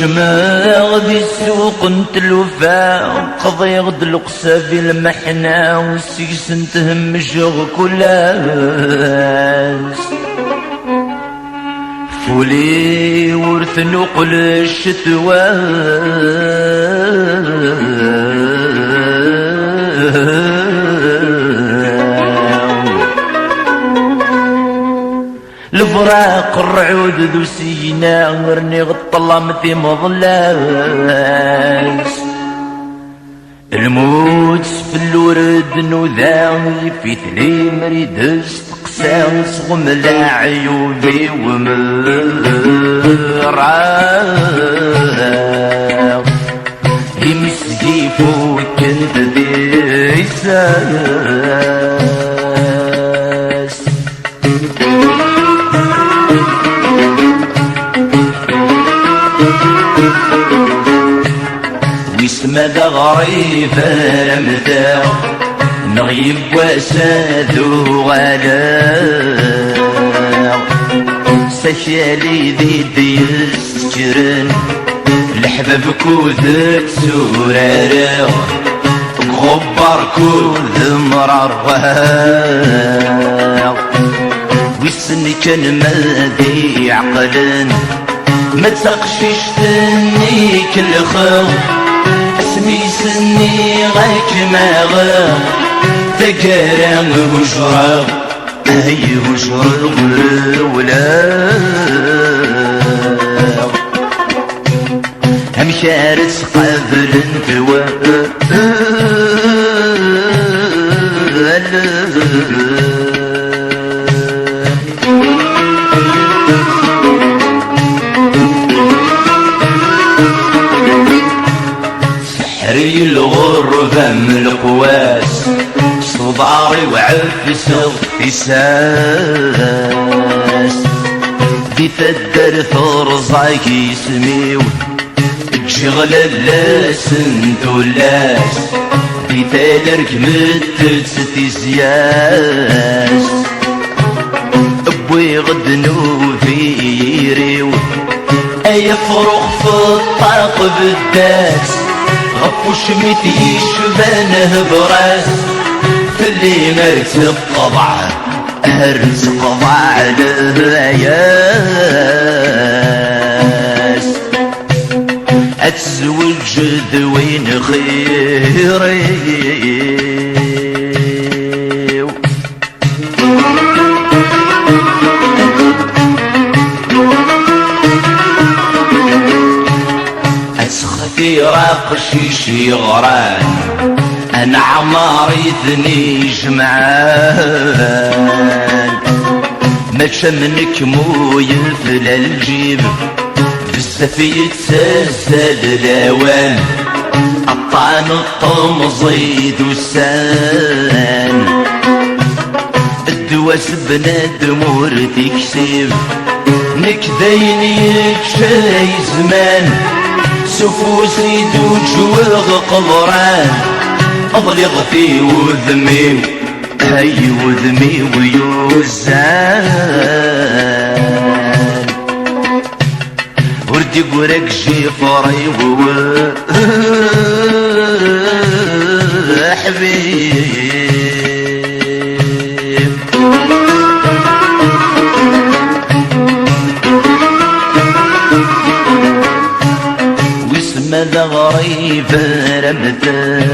شماغ ذي السوق انت الوفاء قضي غد القسا في المحنة والسيسن تهم الشغل كلاس فولي ورث نقل الشتوى الفراق الرعود ذو سينا ورني غطلم في مظلاس الموت في الورد نذاوي في ثلي مريد استقساس غملا عيوبي ومراغ يمسجي فوق انت ذي ساس ويسمى ذا غريب رمدا نغيب وسادو غلا سشالي ذي ديسكرن الحباب كوذك سورارا غبار كوذ مرار ويسني كان مادي عقلن ما تسقشيش ثني كل خو اسمي سني غيك ما غا تكرم وشرب اي وشرب ولا هم شارس قبل انتوا سحري الغربة من القواس صداري وعفس اغتساس دي تدر ثرزاك يسميو شغل اللاس انتو اللاس دي تالرك متتستي زياس ابوي غدنو في يريو اي فرق في الطرق بالداس غفوش ميت يشبانه براس اللي مرت الطبع هرس قضع العياس اتزوج ذوين خيري اسخفي راقشيش يغران انا عماري ذني جمعان ما شمنك مو ينفل الجيب بزاف يتسلسل الاوان الطعن الطمزيد والسان الدواس بنادم ورثي كسيب نكدين يكشاي زمان سفوسي دوجوغ قمران أضلغ في وذمي هاي وذمي ويوزان وردي قرق جيفري حبيب واسم ذا غريب رمتان